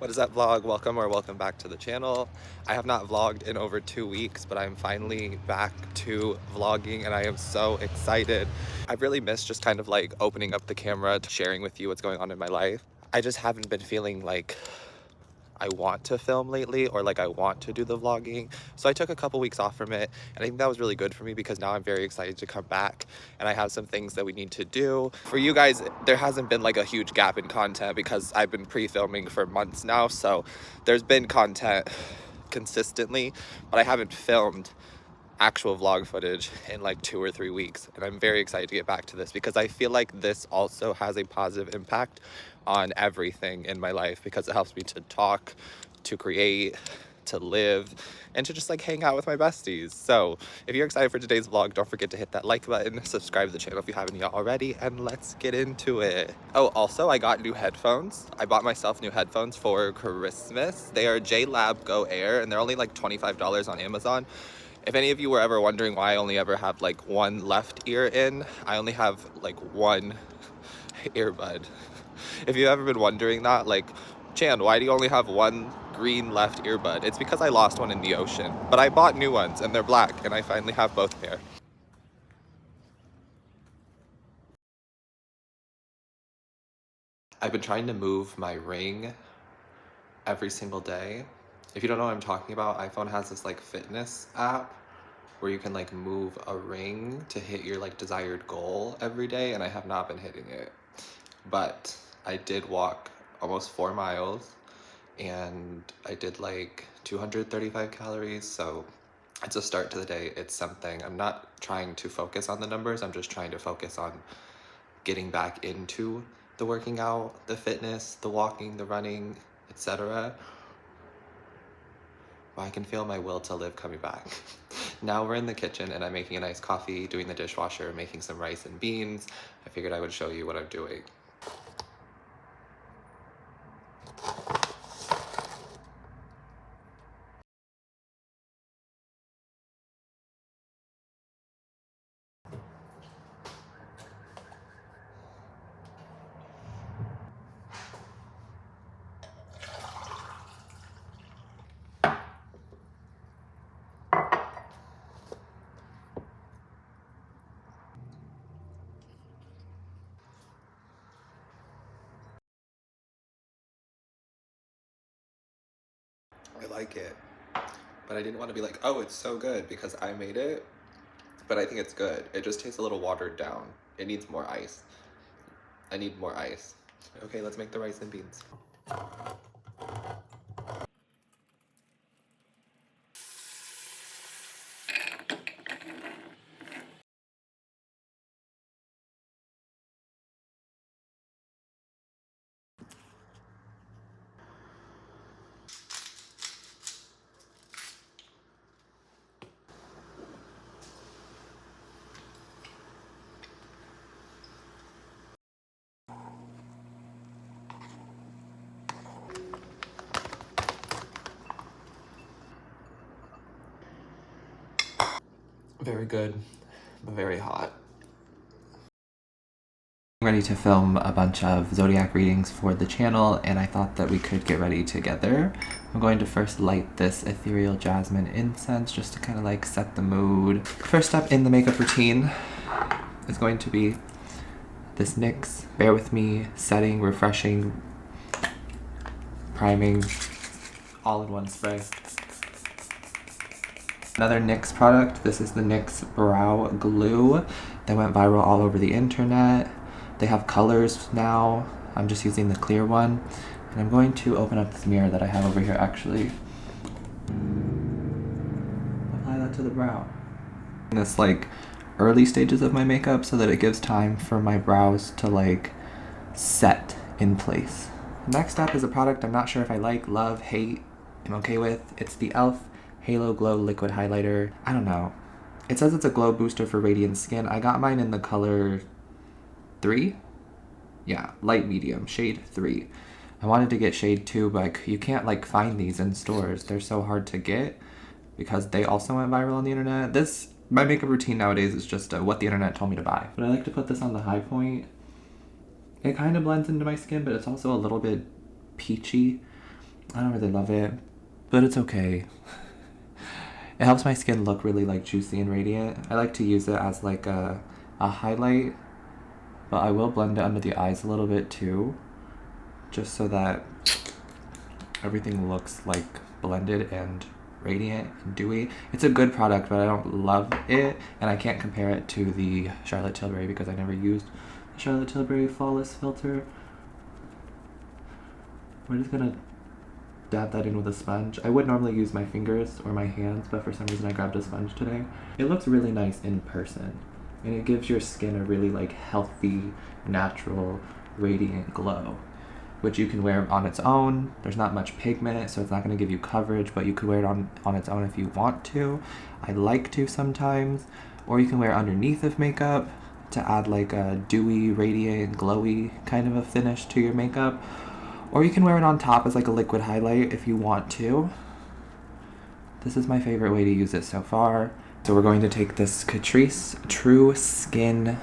What is up, vlog? Welcome back to the channel. I have not vlogged in over 2 weeks, but I'm finally back to vlogging and I am so excited. I've really missed just kind of like opening up the camera, sharing with you what's going on in my life. I just haven't been feeling like I want to film lately, or like I want to do the vlogging. So I took a couple weeks off from it, and I think that was really good for me because now I'm very excited to come back and I have some things that we need to do. For you guys, there hasn't been like a huge gap in content because I've been pre-filming for months now, so there's been content consistently, but I haven't filmed actual vlog footage in like 2 or 3 weeks, and I'm very excited to get back to this because I feel like this also has a positive impact on everything in my life because it helps me to talk, to create, to live, and to just like hang out with my besties. So if you're excited for today's vlog, don't forget to hit that like button, subscribe to the channel if you haven't yet already, and let's get into it. Oh, also I got new headphones. I bought myself new headphones for Christmas. They are JLab Go Air and they're only like $25 on Amazon. If any of you were ever wondering why I only ever have like one left ear in, I only have like one earbud. If you've ever been wondering that, like, Chan, why do you only have one green left earbud? It's because I lost one in the ocean, but I bought new ones and they're black and I finally have both pair. I've been trying to move my ring every single day. If you don't know what I'm talking about, iPhone has this like fitness app where you can like move a ring to hit your like desired goal every day, and I have not been hitting it. But I did walk almost 4 miles and I did like 235 calories, so it's a start to the day. It's something. I'm not trying to focus on the numbers, I'm just trying to focus on getting back into the working out, the fitness, the walking, the running, etc. I can feel my will to live coming back. Now we're in the kitchen and I'm making a nice coffee, doing the dishwasher, making some rice and beans. I figured I would show you what I'm doing. I like it, but I didn't want to be like, oh, it's so good because I made it, but I think it's good. It just tastes a little watered down. It needs more ice. I need more ice. Okay, let's make the rice and beans. Very good, but very hot. I'm ready to film a bunch of zodiac readings for the channel, and I thought that we could get ready together. I'm going to first light this ethereal jasmine incense just to kind of like set the mood. First step in the makeup routine is going to be this NYX Bear With Me Setting, Refreshing, Priming, all-in-one spray. Another NYX product, this is the NYX Brow Glue that went viral all over the internet. They have colors now. I'm just using the clear one. And I'm going to open up this mirror that I have over here actually. Apply that to the brow. In this like early stages of my makeup so that it gives time for my brows to like set in place. Next up is a product I'm not sure if I like, love, hate, I'm okay with. It's the e.l.f. Halo Glow Liquid Highlighter. I don't know. It says it's a glow booster for radiant skin. I got mine in the color 3? Yeah, light medium, shade 3. I wanted to get shade 2, but you can't like find these in stores. They're so hard to get because they also went viral on the internet. My makeup routine nowadays is just what the internet told me to buy. But I like to put this on the high point. It kind of blends into my skin, but it's also a little bit peachy. I don't really love it, but it's okay. It helps my skin look really like juicy and radiant. I like to use it as like a highlight, but I will blend it under the eyes a little bit too, just so that everything looks like blended and radiant and dewy. It's a good product, but I don't love it, and I can't compare it to the Charlotte Tilbury because I never used the Charlotte Tilbury Flawless Filter. We're just gonna dab that in with a sponge. I would normally use my fingers or my hands, but for some reason I grabbed a sponge today. It looks really nice in person, and it gives your skin a really like healthy, natural, radiant glow, which you can wear on its own. There's not much pigment, so it's not going to give you coverage, but you could wear it on its own if you want to. I like to sometimes. Or you can wear it underneath of makeup to add like a dewy, radiant, glowy kind of a finish to your makeup. Or you can wear it on top as like a liquid highlight if you want to. This is my favorite way to use it so far. So we're going to take this Catrice True Skin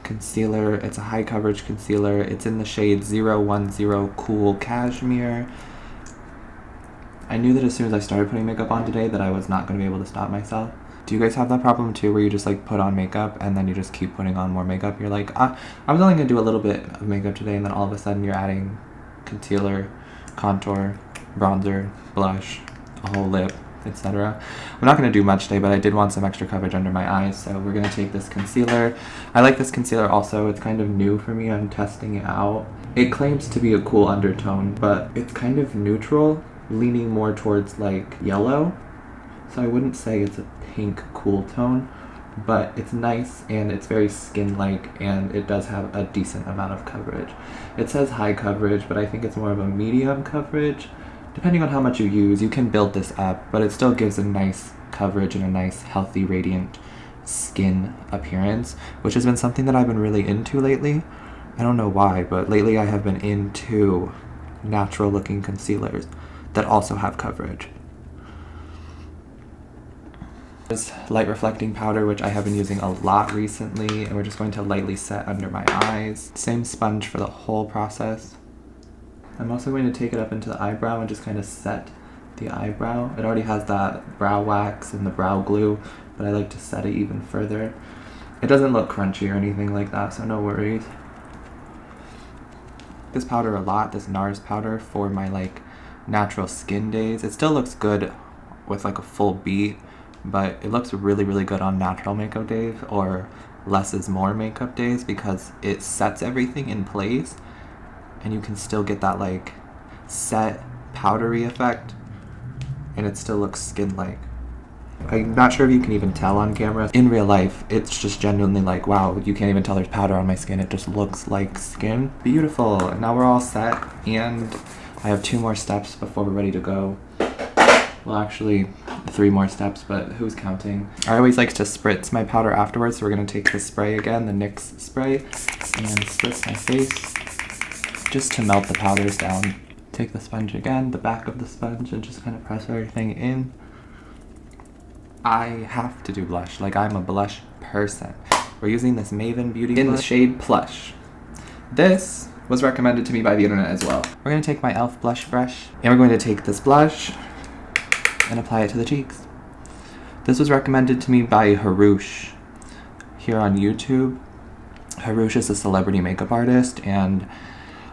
Concealer. It's a high coverage concealer. It's in the shade 010 Cool Cashmere. I knew that as soon as I started putting makeup on today that I was not going to be able to stop myself. Do you guys have that problem too, where you just like put on makeup and then you just keep putting on more makeup? You're like, I was only going to do a little bit of makeup today, and then all of a sudden you're adding concealer, contour, bronzer, blush, a whole lip, etc. I'm not going to do much today, but I did want some extra coverage under my eyes, so we're going to take this concealer. I like this concealer also. It's kind of new for me. I'm testing it out. It claims to be a cool undertone, but it's kind of neutral, leaning more towards like yellow. So I wouldn't say it's a pink cool tone, but it's nice and it's very skin-like, and it does have a decent amount of coverage. It says high coverage, but I think it's more of a medium coverage. Depending on how much you use, you can build this up, but it still gives a nice coverage and a nice, healthy, radiant skin appearance, which has been something that I've been really into lately. I don't know why, but lately I have been into natural-looking concealers that also have coverage. This light reflecting powder, which I have been using a lot recently, and we're just going to lightly set under my eyes. Same sponge for the whole process. I'm also going to take it up into the eyebrow and just kind of set the eyebrow. It already has that brow wax and the brow glue, but I like to set it even further. It doesn't look crunchy or anything like that, so no worries. This powder a lot, this NARS powder, for my like natural skin days. It still looks good with like a full beat, but it looks really, really good on natural makeup days or less is more makeup days because it sets everything in place and you can still get that like set powdery effect and it still looks skin-like. I'm not sure if you can even tell on camera. In real life, it's just genuinely like, wow, you can't even tell there's powder on my skin. It just looks like skin. Beautiful. Now we're all set, and I have 2 more steps before we're ready to go. Well, actually, 3 more steps, but who's counting? I always like to spritz my powder afterwards, so we're going to take the spray again, the NYX spray, and spritz my face just to melt the powders down. Take the sponge again, the back of the sponge, and just kind of press everything in. I have to do blush, like I'm a blush person. We're using this Maven Beauty in the shade Plush. This was recommended to me by the internet as well. We're going to take my e.l.f. blush brush, and we're going to take this blush and apply it to the cheeks. This was recommended to me by Harush here on YouTube. Harush is a celebrity makeup artist and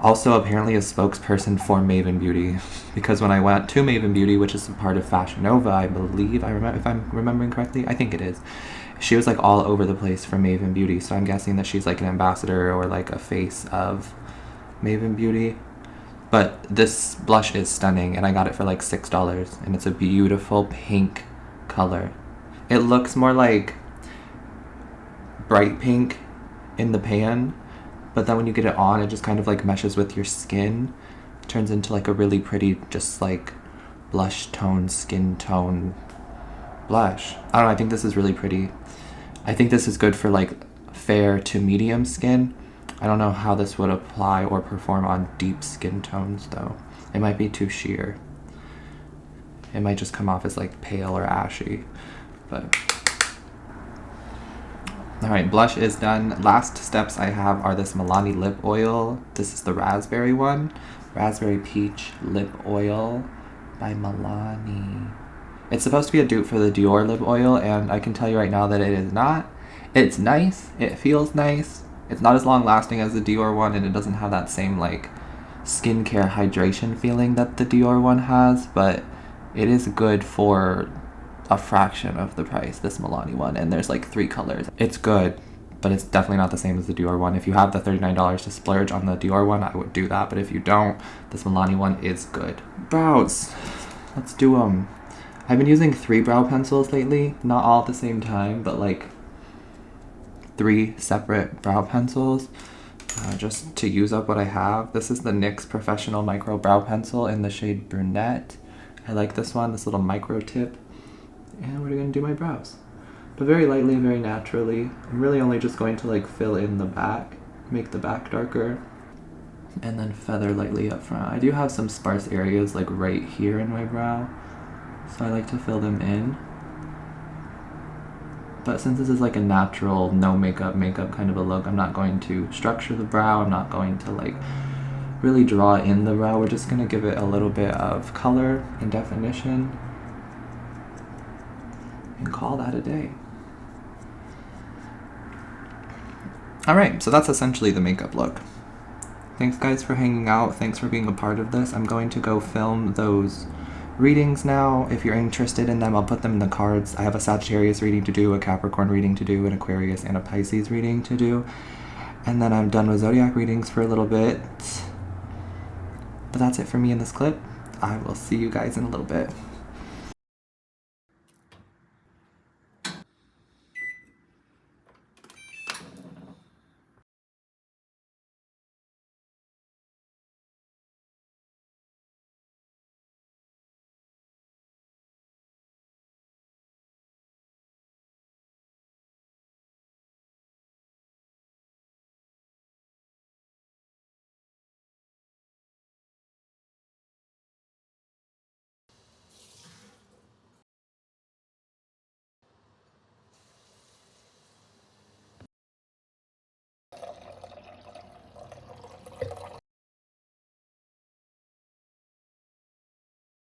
also apparently a spokesperson for Maven Beauty, because when I went to Maven Beauty, which is a part of Fashion Nova, I believe, if I'm remembering correctly, I think it is, she was like all over the place for Maven Beauty, so I'm guessing that she's like an ambassador or like a face of Maven Beauty. But this blush is stunning, and I got it for like $6, and it's a beautiful pink color. It looks more like bright pink in the pan, but then when you get it on, it just kind of like meshes with your skin. It turns into like a really pretty, just like blush tone, skin tone blush. I don't know, I think this is really pretty. I think this is good for like fair to medium skin. I don't know how this would apply or perform on deep skin tones though. It might be too sheer. It might just come off as like pale or ashy, but... Alright, blush is done. Last steps I have are this Milani lip oil. This is the raspberry one. Raspberry Peach Lip Oil by Milani. It's supposed to be a dupe for the Dior lip oil, and I can tell you right now that it is not. It's nice. It feels nice. It's not as long lasting as the Dior one, and it doesn't have that same like skincare hydration feeling that the Dior one has, but it is good for a fraction of the price, this Milani one, and there's like 3 colors. It's good, but it's definitely not the same as the Dior one. If you have the $39 to splurge on the Dior one, I would do that, but if you don't, this Milani one is good. Brows. Let's do I've been using 3 brow pencils lately, not all at the same time, but like 3 separate brow pencils, just to use up what I have. This is the NYX Professional Micro Brow Pencil in the shade Brunette. I like this one, this little micro tip. And we're gonna do my brows. But very lightly and very naturally. I'm really only just going to like fill in the back, make the back darker, and then feather lightly up front. I do have some sparse areas like right here in my brow, so I like to fill them in. But since this is like a natural, no makeup kind of a look, I'm not going to structure the brow, I'm not going to like really draw in the brow. We're just gonna give it a little bit of color and definition and call that a day. Alright, so that's essentially the makeup look. Thanks guys for hanging out, thanks for being a part of this. I'm going to go film those readings now. If you're interested in them, I'll put them in the cards. I have a Sagittarius reading to do, a Capricorn reading to do, an Aquarius and a Pisces reading to do. And then I'm done with zodiac readings for a little bit. But that's it for me in this clip. I will see you guys in a little bit.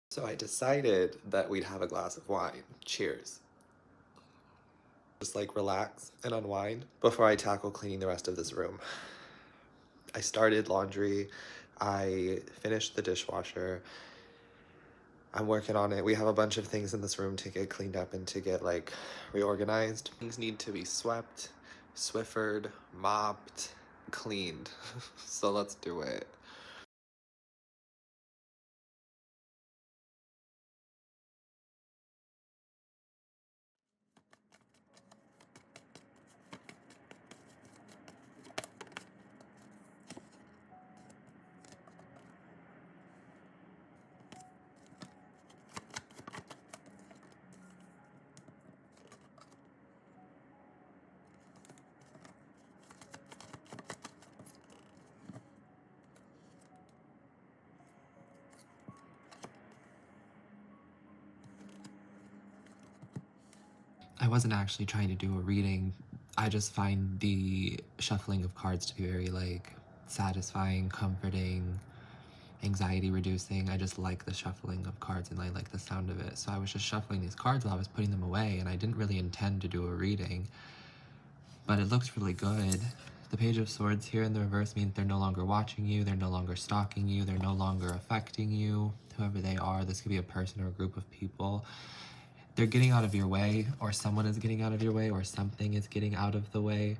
So I decided that we'd have a glass of wine. Cheers. Just like relax and unwind before I tackle cleaning the rest of this room. I started laundry, I finished the dishwasher, I'm working on it. We have a bunch of things in this room to get cleaned up and to get like reorganized. Things need to be swept, swiffered, mopped, cleaned. So let's do it. I wasn't actually trying to do a reading. I just find the shuffling of cards to be very like satisfying, comforting, anxiety reducing. I just like the shuffling of cards and I like the sound of it. So I was just shuffling these cards while I was putting them away, and I didn't really intend to do a reading, but it looks really good. The Page of Swords here in the reverse means they're no longer watching you, they're no longer stalking you, they're no longer affecting you, whoever they are. This could be a person or a group of people. They're getting out of your way, or someone is getting out of your way, or something is getting out of the way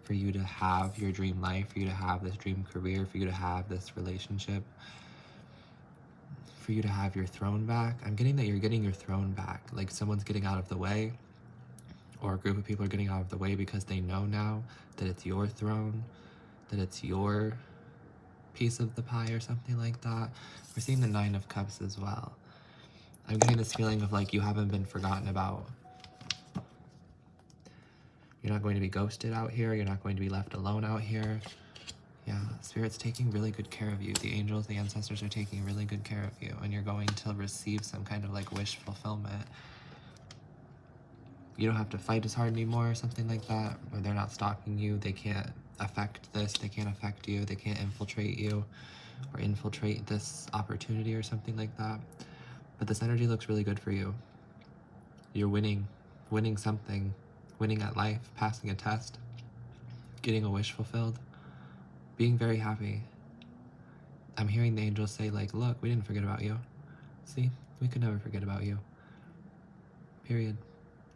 for you to have your dream life, for you to have this dream career, for you to have this relationship, for you to have your throne back. I'm getting that you're getting your throne back. Like someone's getting out of the way, or a group of people are getting out of the way because they know now that it's your throne, that it's your piece of the pie or something like that. We're seeing the 9 of Cups as well. I'm getting this feeling of like you haven't been forgotten about. You're not going to be ghosted out here. You're not going to be left alone out here. Yeah, Spirit's taking really good care of you. The angels, the ancestors are taking really good care of you, and you're going to receive some kind of like wish fulfillment. You don't have to fight as hard anymore or something like that, or they're not stalking you. They can't affect this. They can't affect you. They can't infiltrate you. or infiltrate this opportunity or something like that. But this energy looks really good for you. You're winning something, winning at life, passing a test, getting a wish fulfilled, being very happy. I'm hearing the angels say, like, look, we didn't forget about you. See, we could never forget about you. Period.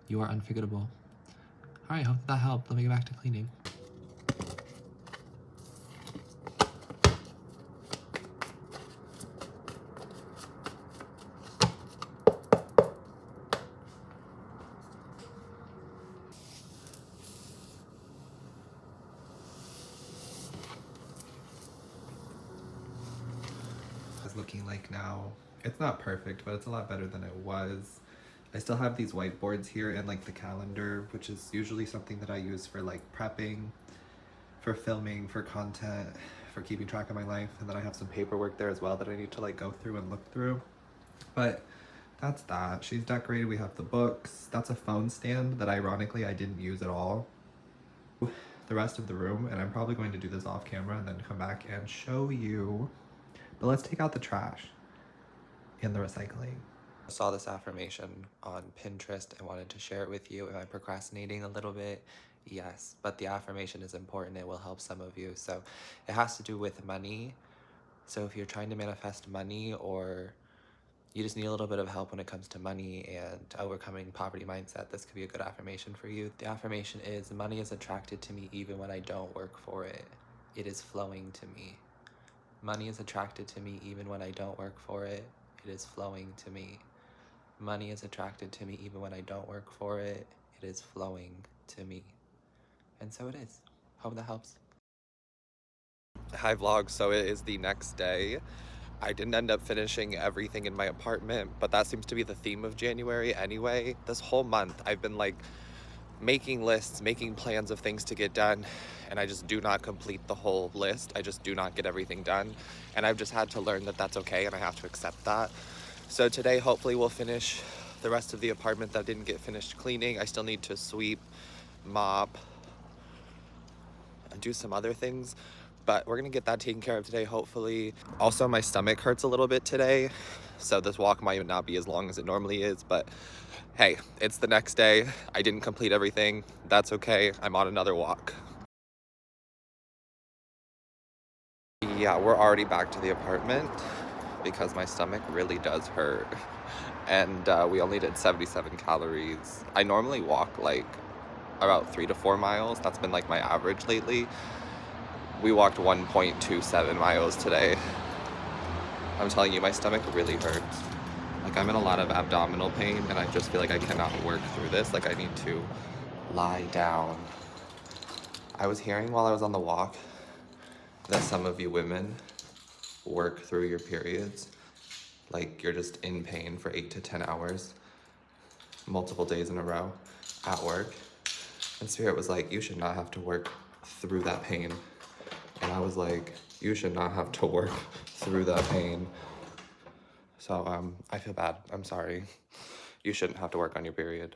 You are unforgettable. All right, hope that helped. Let me get back to cleaning. It's looking like now. It's not perfect, but it's a lot better than it was. I still have these whiteboards here and like the calendar, which is usually something that I use for like prepping, for filming, for content, for keeping track of my life. And then I have some paperwork there as well that I need to like go through and look through. But that's that. She's decorated. We have the books. That's a phone stand that ironically I didn't use at all. The rest of the room, and I'm probably going to do this off camera and then come back and show you. But let's take out the trash and the recycling. I saw this affirmation on Pinterest and wanted to share it with you. Am I procrastinating a little bit? Yes, but the affirmation is important. It will help some of you. So it has to do with money. So if you're trying to manifest money, or you just need a little bit of help when it comes to money and overcoming poverty mindset, this could be a good affirmation for you. The affirmation is, money is attracted to me even when I don't work for it. It is flowing to me. Money is attracted to me even when I don't work for it. It is flowing to me. Money is attracted to me even when I don't work for it. It is flowing to me. And so it is. Hope that helps. Hi vlog, so it is the next day. I didn't end up finishing everything in my apartment, but that seems to be the theme of January anyway. This whole month I've been like making lists, making plans of things to get done, and I just do not complete the whole list. I just do not get everything done, and I've just had to learn that that's okay, and I have to accept that. So today hopefully we'll finish the rest of the apartment that didn't get finished cleaning. I still need to sweep, mop, and do some other things, but we're gonna get that taken care of today, hopefully. Also, my stomach hurts a little bit today, so this walk might not be as long as it normally is, but hey, it's the next day. I didn't complete everything. That's okay. I'm on another walk. Yeah, we're already back to the apartment because my stomach really does hurt. And we only did 77 calories. I normally walk like about 3 to 4 miles. That's been like my average lately. We walked 1.27 miles today. I'm telling you, my stomach really hurts. Like, I'm in a lot of abdominal pain and I just feel like I cannot work through this. Like, I need to lie down. I was hearing while I was on the walk that some of you women work through your periods. Like, you're just in pain for 8 to 10 hours, multiple days in a row at work. And Spirit was like, you should not have to work through that pain. And I was like, you should not have to work through that pain. So I feel bad. I'm sorry. You shouldn't have to work on your period.